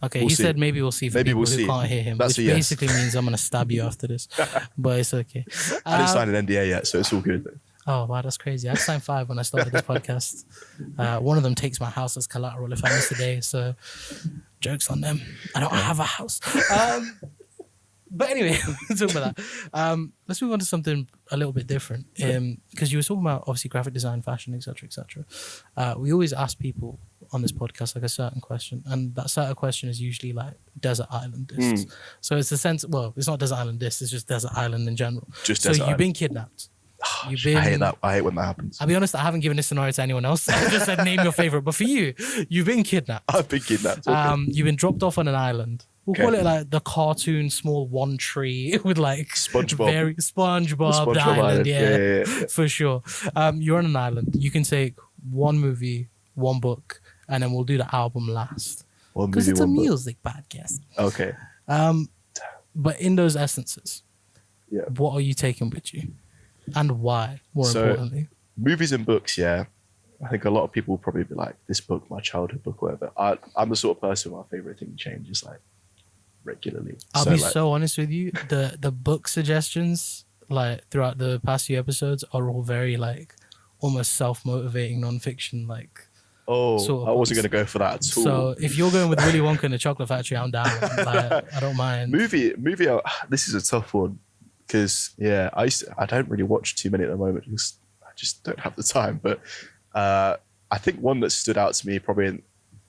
Okay, he said maybe we'll see for people who can't hear him, which basically means I'm going to stab you after this. But it's okay. I didn't sign an NDA yet, so it's all good. Oh, wow, that's crazy. I signed 5 when I started this podcast. One of them takes my house as collateral if I miss a day, so joke's on them. I don't have a house. But anyway, talking about that. Let's move on to something a little bit different. Because you were talking about, obviously, graphic design, fashion, etc., etc. We always ask people on this podcast like a certain question, and that certain question is usually like desert island discs. So it's the sense, well, it's not desert island discs, it's just desert island in general. So you've been kidnapped. I hate that. I hate when that happens. I'll be honest, I haven't given this scenario to anyone else. I just said name your favorite. But for you, you've been kidnapped. I've been kidnapped. Okay. You've been dropped off on an island. We'll call it like the cartoon small one tree with like SpongeBob. SpongeBob island. Yeah, for sure. You're on an island. You can take one movie, one book, and then we'll do the album last. Because it's a music podcast. Okay. But in those essences, what are you taking with you? And why, more importantly? Movies and books, yeah. I think a lot of people will probably be like, this book, my childhood book, whatever. I'm the sort of person my favorite thing changes like regularly. I'll be so honest with you. The book suggestions like throughout the past few episodes are all very like almost self-motivating nonfiction like. Oh, sort of I wasn't going to go for that at all. So if you're going with Willy Wonka and the Chocolate Factory, I'm down. Like, I don't mind. Movie. This is a tough one because I don't really watch too many at the moment because I just don't have the time. But I think one that stood out to me probably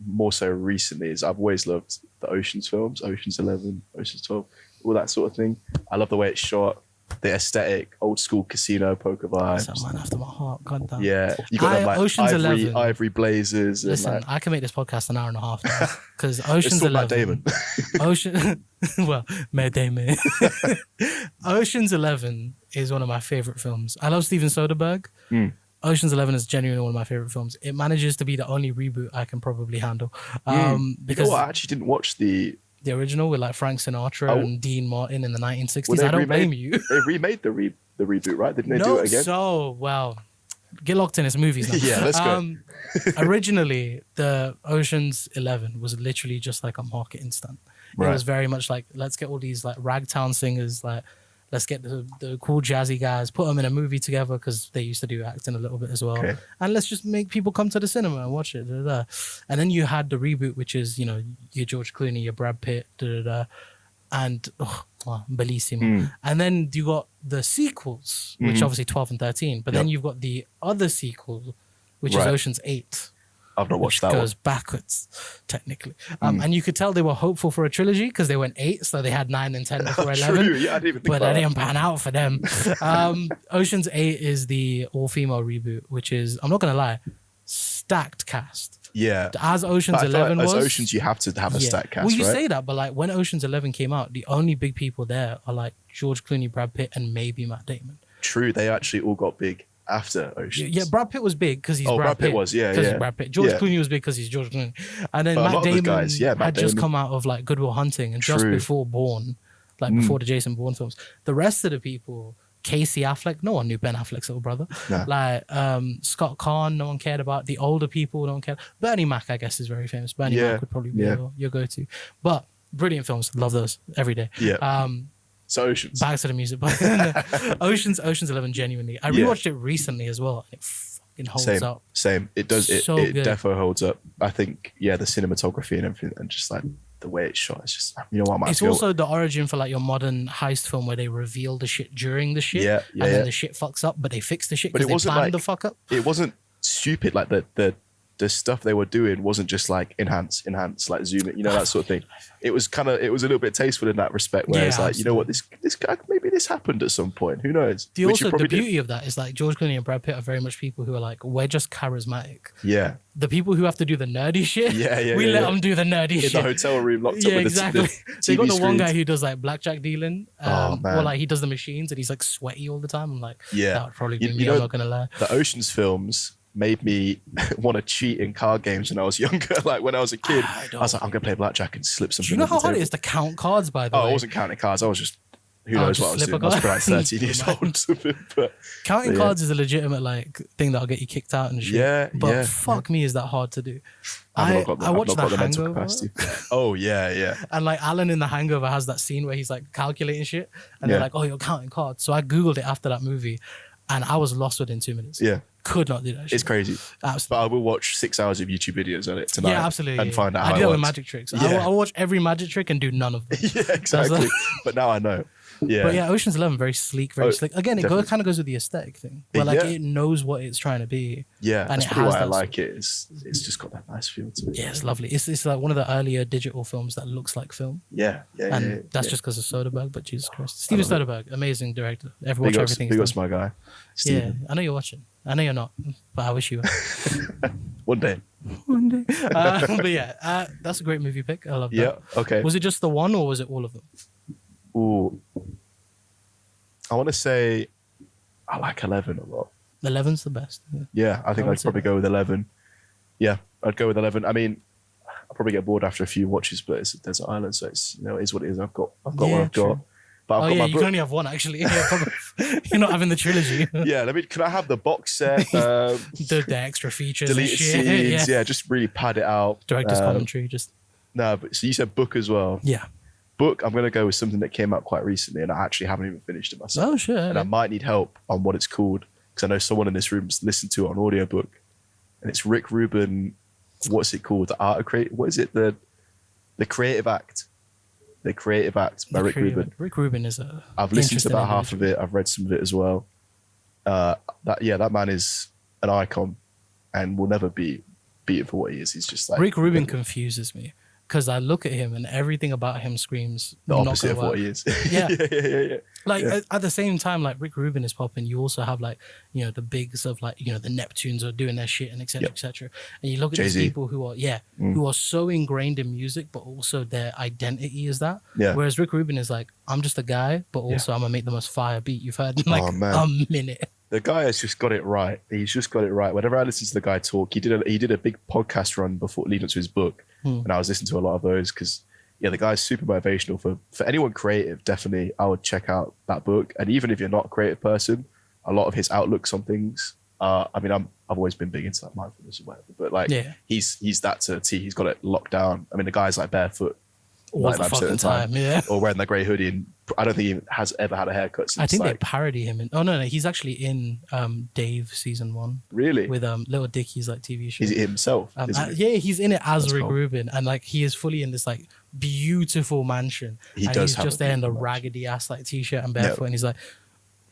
more so recently is I've always loved the Ocean's films, Ocean's 11, Ocean's 12, all that sort of thing. I love the way it's shot. The aesthetic, old school casino poker vibes. That's a man after my heart. God damn. Yeah, you got them like Ocean's 11. Ivory blazers. Listen, and like, I can make this podcast an hour and a half now because Ocean's 11. Damon. Matt Damon. Ocean's 11 is one of my favorite films. I love Steven Soderbergh. Ocean's 11 is genuinely one of my favorite films. It manages to be the only reboot I can probably handle. Because you know what? I actually didn't watch the original with like Frank Sinatra and Dean Martin in the 1960s. I don't blame you. They remade the reboot, right? Didn't they do it again? So, well, get locked in. It's movies now. Yeah, let's go. Originally, the Ocean's 11 was literally just like a marketing stunt. It was very much like, let's get all these like ragtown singers, like let's get the cool jazzy guys, put them in a movie together because they used to do acting a little bit as well. Okay. And let's just make people come to the cinema and watch it. And then you had the reboot, which is, you know, your George Clooney, your Brad Pitt, and bellissimo. And then you got the sequels, which obviously 12 and 13. But then you've got the other sequel, which is Ocean's 8. I've not watched that goes one. backwards, technically. And you could tell they were hopeful for a trilogy because they went 8, so they had 9 and 10 before 11. True, yeah, I didn't even think But about that didn't pan out for them. Ocean's 8 is the all-female reboot, which is, I'm not going to lie, stacked cast. Yeah. As Ocean's But I feel 11 like was. as Oceans, you have to have a stack cast, well, you right? say that, but like when Ocean's 11 came out, the only big people there are like George Clooney, Brad Pitt, and maybe Matt Damon. True, they actually all got big after Oceans. Yeah, Brad Pitt was big because he's Brad Pitt was, yeah, because yeah. he's Brad Pitt. George Yeah. Clooney was big because he's George Clooney, and then But a lot Matt of those Damon guys, yeah, Matt had just Damon. come out of like Good Will Hunting and just True. before Bourne, like before the Jason Bourne films. The rest of the people, Casey Affleck, no one knew Ben Affleck's little brother. Nah. Like Scott Kahn, no one cared about. The older people, no one cared. Bernie Mac, I guess, is very famous. Bernie Yeah, Mac would probably be yeah. your go-to. But brilliant films, love those every day. Yeah. So Oceans. Back to the music, but Ocean's 11 genuinely. I Yeah. rewatched it recently as well. It fucking holds up. Same. It does. It So good. defo holds up. I think, yeah, the cinematography and everything, and just like the way it's shot, it's just, you know what, I might It's feel. also the origin for like your modern heist film where they reveal the shit during the shit, Yeah, and then the shit fucks up, but they fix the shit But because it they wasn't planned like- the fuck up. It wasn't stupid. Like the stuff they were doing wasn't just like enhance, like zoom it, you know, that sort of thing. It was a little bit tasteful in that respect, where Yeah, it's like, you know what, this guy, maybe this happened at some point. Who knows? The Which you also the probably did. beauty of that is like George Clooney and Brad Pitt are very much people who are like, we're just charismatic. Yeah. The people who have to do the nerdy shit, Yeah, we yeah, let yeah. them do the nerdy In shit. the hotel room, locked Yeah, up with exactly. the They got TV the one guy screens. who does like blackjack dealing. Oh, man. Or like he does the machines and he's like sweaty all the time. I'm like, Yeah. that would probably be You me. know, I'm not gonna lie. The Oceans films made me want to cheat in card games when I was younger. Like when I was a kid, I was like, I'm gonna play blackjack and slip something. Do you know on the how hard it table. is to count cards? By the Oh, way, I wasn't counting cards. I was just, who Oh, knows just what I was slip a doing. I was card? probably like 13 years Never old or something. But counting yeah. cards is a legitimate like thing that'll get you kicked out and shit. Yeah, but yeah, fuck me, is that hard to do? I've I watched not got The the mental Hangover, capacity. Oh yeah. and like Alan in The Hangover has that scene where he's like calculating shit, and they're Yeah. like, "Oh, you're counting cards." So I googled it after that movie, and I was lost within 2 minutes. Yeah. Could not do that shit. It's crazy. Absolutely. But I will watch 6 hours of YouTube videos on it tonight. Yeah, absolutely. And find out I how do it that with works. magic tricks. Yeah. I'll watch every magic trick and do none of them. Yeah, exactly. But now I know. Yeah. But yeah, Ocean's 11 very sleek, very Oh, slick. Again, it definitely. kind of goes with the aesthetic thing, where like Yeah. it knows what it's trying to be. Yeah, and that's it probably has why I that like it. It's just got that nice feel to it. Yeah, it's lovely. It's like one of the earlier digital films that looks like film, Yeah. and that's yeah. just because of Soderbergh. But Jesus Christ, Steven love it. Soderbergh, amazing director. Watch Big ups, everything. big he's ups, done. my guy. Yeah, Steven. I know you're watching. I know you're not, but I wish you were. One day. One day. But yeah, that's a great movie pick. I love that. Yeah. Okay. Was it just the one, or was it all of them? Ooh. I want to say I like 11 a lot. 11's the best. Yeah. Yeah, I think I would I'd say probably go with 11. Yeah, I'd go with 11. I mean, I'll probably get bored after a few watches, but it's a desert island, so it's, you know, it is what it is. I've got what Yeah, I've got. true. But I've Oh got yeah, my you book. can only have one actually. Yeah, probably. You're not having the trilogy. Yeah, can I have the box set? the extra features and Deleted shit. scenes, Yeah. yeah, just really pad it out. Director's commentary, just No, but so you said book as well. yeah. Book, I'm going to go with something that came out quite recently, and I actually haven't even finished it myself. Oh shit. And I might need help on what it's called, because I know someone in this room's listened to it on audiobook, and it's Rick Rubin. What's it called? The Art of Create. What is it? The Creative Act. The Creative Act by Rick Rubin. Rick Rubin is a. I've listened to interesting about half of it. I've read some of it as well. That man is an icon, and will never be beaten for what he is. He's just like Rick Rubin confuses me because I look at him and everything about him screams the not opposite gonna of what work. he is. Yeah. yeah. Like Yeah. at the same time, like Rick Rubin is popping. You also have like the bigs of like the Neptunes are doing their shit and etc. Yep. etc. And you look at these Jay-Z. people who are who are so ingrained in music, but also their identity is that. Yeah. Whereas Rick Rubin is like, I'm just a guy, but also I'm gonna make the most fire beat you've heard in like Oh, man. a minute. The guy has just got it right. He's just got it right. Whenever I listen to the guy talk, he did a big podcast run before leading up to his book, and I was listening to a lot of those because the guy's super motivational for anyone creative. Definitely, I would check out that book. And even if you're not a creative person, a lot of his outlooks on things. I mean, I've always been big into like mindfulness or whatever, but like he's that to a T. He's got it locked down. I mean, the guy's like barefoot All the 99% of fucking the time, time, or wearing that grey hoodie, and I don't think he has ever had a haircut since. I think they like, parody him in. Oh no, he's actually in Dave season 1 really with Little Dicky's like TV show. is it himself? Isn't it? Yeah, he's in it as That's Rick cool. Rubin, and like he is fully in this like beautiful mansion. He and does he's have just a there in the beautiful mansion. raggedy ass like t-shirt and barefoot, and he's like,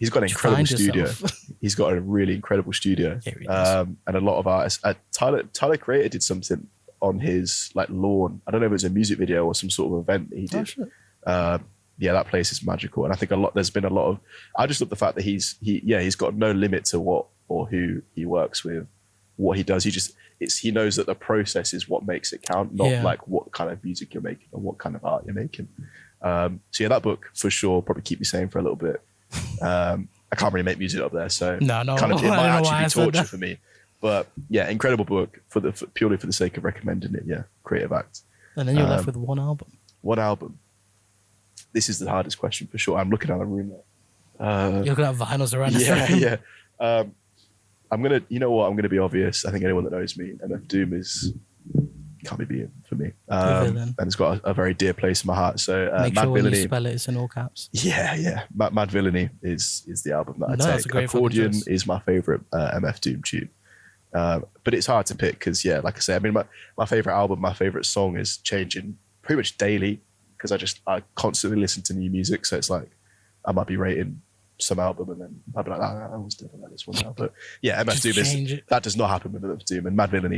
he's got an Did you incredible find studio. yourself? He's got a really incredible studio. Yeah, he does. And a lot of artists. Tyler Creator did something on his like lawn. I don't know if it was a music video or some sort of event that he did. Oh, shit. Yeah, that place is magical, and I think there's been a lot of. I just love the fact that he's got no limit to what or who he works with, what he does. He knows that the process is what makes it count, not like what kind of music you're making or what kind of art you're making. So yeah, that book for sure probably keep me sane for a little bit. I can't really make music up there, so No, kind of, it might actually be torture that. for me. But yeah, incredible book purely for the sake of recommending it. Yeah, creative act. And then you're left with one album. One album. This is the hardest question for sure. I'm looking at the room now. You're looking at vinyls around Yeah, the room. yeah. I'm gonna be obvious. I think anyone that knows me, MF Doom can't be beaten for me. And it's got a very dear place in my heart. So Make Mad sure when Villainy. you spell it, it's in all caps. Yeah. Mad Villainy is the album that I That's a take. great fucking Accordion choice. is my favorite MF Doom tune. But it's hard to pick because like I say, I mean my favorite album, my favorite song is changing pretty much daily because I constantly listen to new music. So it's like I might be rating some album and then I'll be like, I was definitely like this one now. But yeah, MF Doom that does not happen with MF Doom, and Mad Villainy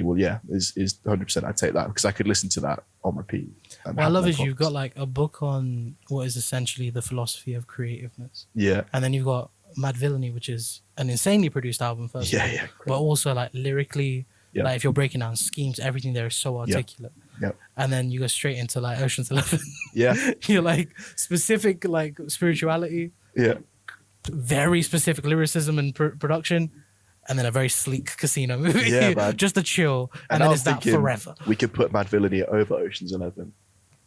is 100%. I'd take that because I could listen to that on repeat. What I love is you've got like a book on what is essentially the philosophy of creativeness. Yeah. And then you've got Mad Villainy, which is an insanely produced album first of all, Yeah. but also like lyrically, like if you're breaking down schemes, everything there is so articulate. Yeah. And then you go straight into like Ocean's 11. Yeah. You're like specific like spirituality. Yeah. Very specific lyricism and production, and then a very sleek casino movie. Yeah, man. Just a chill, and I then was it's that thinking forever. We could put Mad Villainy over Ocean's 11,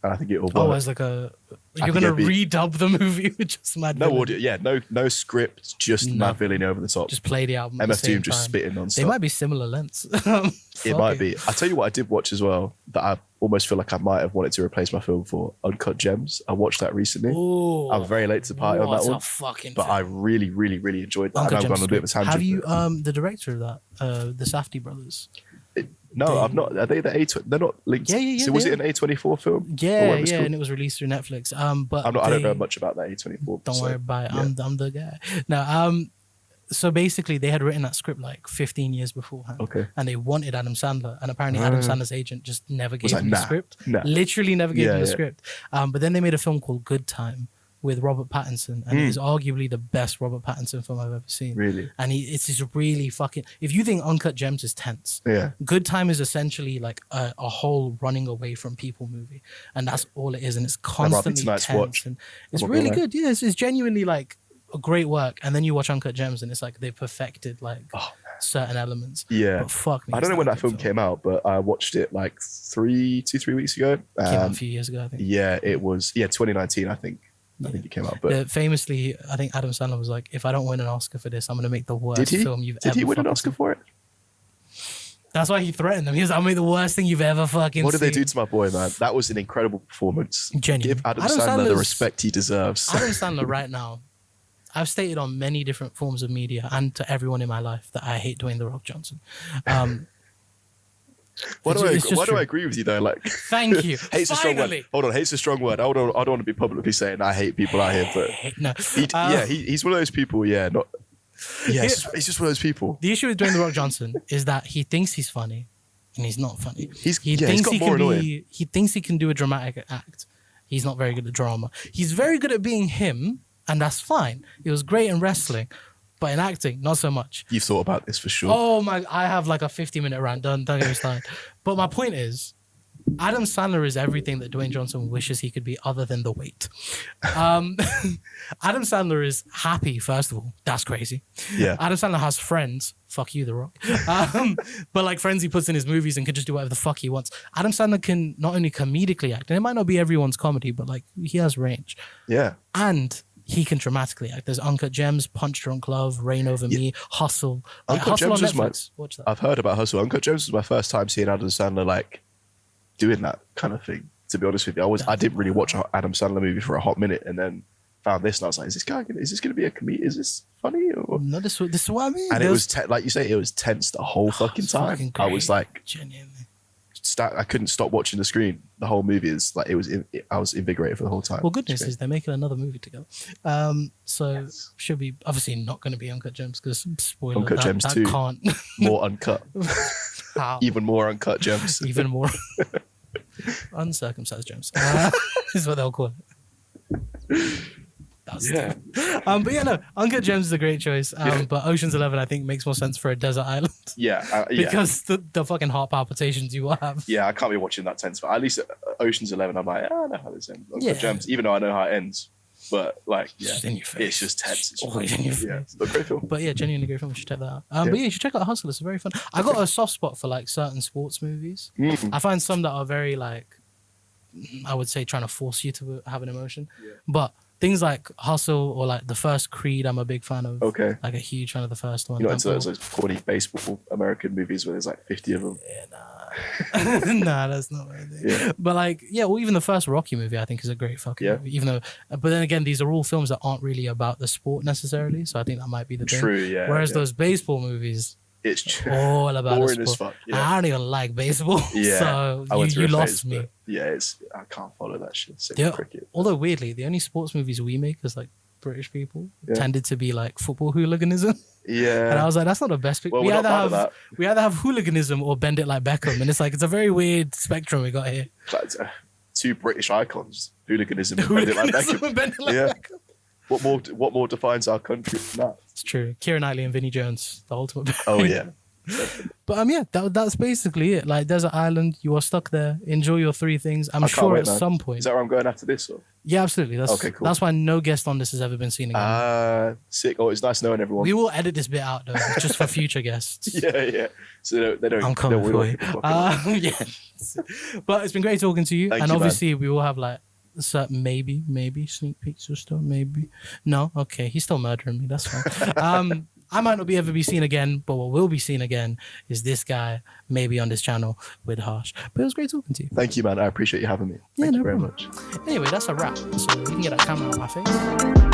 and I think it will work. Oh, as like you're gonna redub the movie with just Mad no Villainy. audio, yeah, no script, just Mad Villainy over the top. Just play the album. At MF the same Doom just time. spitting on stuff. They might be similar lengths. It might be. I tell you what, I did watch as well that I almost feel like I might have wanted to replace my film for. Uncut Gems. I watched that recently. Ooh, I was very late to the party on that one, fucking but film. I really, really, really enjoyed that. Uncut I've Gems gone a bit of a tangent. Have you the director of that, the Safdie brothers? No, I've not. Are they the A? They're not linked. Yeah. So was it an A24 film? Yeah, and it was released through Netflix. But I don't know much about that A24. Don't worry about it. I'm the guy. No, so basically they had written that script like 15 years beforehand. Okay. And they wanted Adam Sandler, and apparently Adam Sandler's agent just never gave him the script. Nah. Literally never gave him the script. But then they made a film called Good Time with Robert Pattinson, and it is arguably the best Robert Pattinson film I've ever seen. Really? And it's just really fucking. If you think Uncut Gems is tense, Good Time is essentially like a whole running away from people movie, and that's all it is, and it's constantly tense. Watch. And it's really good. Yeah, it's genuinely like a great work. And then you watch Uncut Gems, and it's like they perfected like certain elements. Yeah, but fuck me, I don't know when that film came out, but I watched it like 3 weeks ago. Came out a few years ago, I think. Yeah, it was 2019, I think. I think it came out. But famously, I think Adam Sandler was like, "If I don't win an Oscar for this, I'm going to make the worst film you've ever." Did he win an Oscar for it? That's why he threatened them. He was like, "I'll make the worst thing you've ever fucking." What did they do to my boy, man? That was an incredible performance. Genuine. Give Adam Sandler the respect he deserves. Adam Sandler, right now, I've stated on many different forms of media and to everyone in my life that I hate Dwayne the Rock Johnson. Why do I agree with you though? Like, thank you. Hate's a strong word. Hold on, hate's a strong word. I don't want to be publicly saying I hate people out here, but no. He's one of those people. Yeah, not. Yeah, he's just one of those people. The issue with Dwayne the Rock Johnson is that he thinks he's funny, and he's not funny. He thinks he thinks he can do a dramatic act. He's not very good at drama. He's very good at being him, and that's fine. He was great in wrestling. But in acting, not so much. You've thought about this for sure. Oh my, I have like a 50-minute rant. Don't get me started. But my point is, Adam Sandler is everything that Dwayne Johnson wishes he could be other than the weight. Adam Sandler is happy, first of all. That's crazy. Yeah. Adam Sandler has friends. Fuck you, The Rock. But like friends he puts in his movies and can just do whatever the fuck he wants. Adam Sandler can not only comedically act, and it might not be everyone's comedy, but like he has range. Yeah. And he can dramatically act. There's Uncut Gems, Punch Drunk Love, Reign Over Me, Hustle. Uncut Hustle Gems on was Netflix. Watch that. I've heard about Hustle. Uncut Gems was my first time seeing Adam Sandler like doing that kind of thing. To be honest with you, I didn't really watch an Adam Sandler movie for a hot minute, and then found this, and I was like, is this going to be a comedian? Is this funny? Or? No, this is what I mean. And it was like you say, it was tense the whole fucking time. I was like, genuinely. I couldn't stop watching the screen. The whole movie is like I was invigorated for the whole time. Well, good news is they're making another movie together. So should be obviously not going to be Uncut Gems because spoiler, Uncut Gems that 2. can't. More uncut. How? Even more uncut gems. Even more uncircumcised gems is what they'll call it. Yeah. But yeah, no, Uncut Gems is a great choice. But Ocean's 11, I think, makes more sense for a desert island. Yeah. Because the fucking heart palpitations you will have. Yeah, I can't be watching that tense. But at least Ocean's 11, I'm like, I know how this ends. Uncut Gems, even though I know how it ends. But like, yeah, it's in your face. It's just tense. It's always in your face. Yeah, but great film. But yeah, genuinely great film. You should check that out. But yeah, you should check out Hustle. It's very fun. I got a soft spot for like certain sports movies. I find some that are very like, I would say, trying to force you to have an emotion. Yeah. But things like Hustle or like the first Creed, I'm a big fan of. Okay. Like a huge fan of the first one. You know, into those corny baseball American movies where there's like 50 of them. Yeah, nah. Nah, that's not what I think. Yeah. But like, yeah, well, even the first Rocky movie, I think, is a great fucking movie. Even though, but then again, these are all films that aren't really about the sport necessarily. So I think that might be the thing. True, yeah. Whereas those baseball movies, it's all about boring the sport. as fuck. Yeah. I don't even like baseball. Yeah. So you lost me. Yeah, I can't follow that shit. Cricket. Although weirdly, the only sports movies we make as like British people tended to be like football hooliganism. Yeah. And I was like, that's not the best picture. Well, we either have hooliganism or bend it like Beckham. And it's like, it's a very weird spectrum we got here. Like, two British icons, hooliganism and bend it like Beckham. What more defines our country than that? It's true. Keira Knightley and Vinnie Jones, the ultimate. Oh yeah. But yeah, that's basically it. Like Desert Island, you are stuck there. Enjoy your three things. I'm sure at some point. Is that where I'm going after this? Or? Yeah, absolutely. That's okay, cool. That's why no guest on this has ever been seen again. Sick. Oh, it's nice knowing everyone. We will edit this bit out though, just for future guests. Yeah. So they don't. I'm coming for you. Yeah. But it's been great talking to you. Thank and you, obviously we will have like certain maybe sneak peeks or stuff. Maybe. No. Okay. He's still murdering me. That's fine. I might not ever be seen again, but what will be seen again is this guy, maybe on this channel with Harsh. But it was great talking to you. Thank you, man. I appreciate you having me. Thank you very much. Anyway, that's a wrap. So you can get that camera on my face.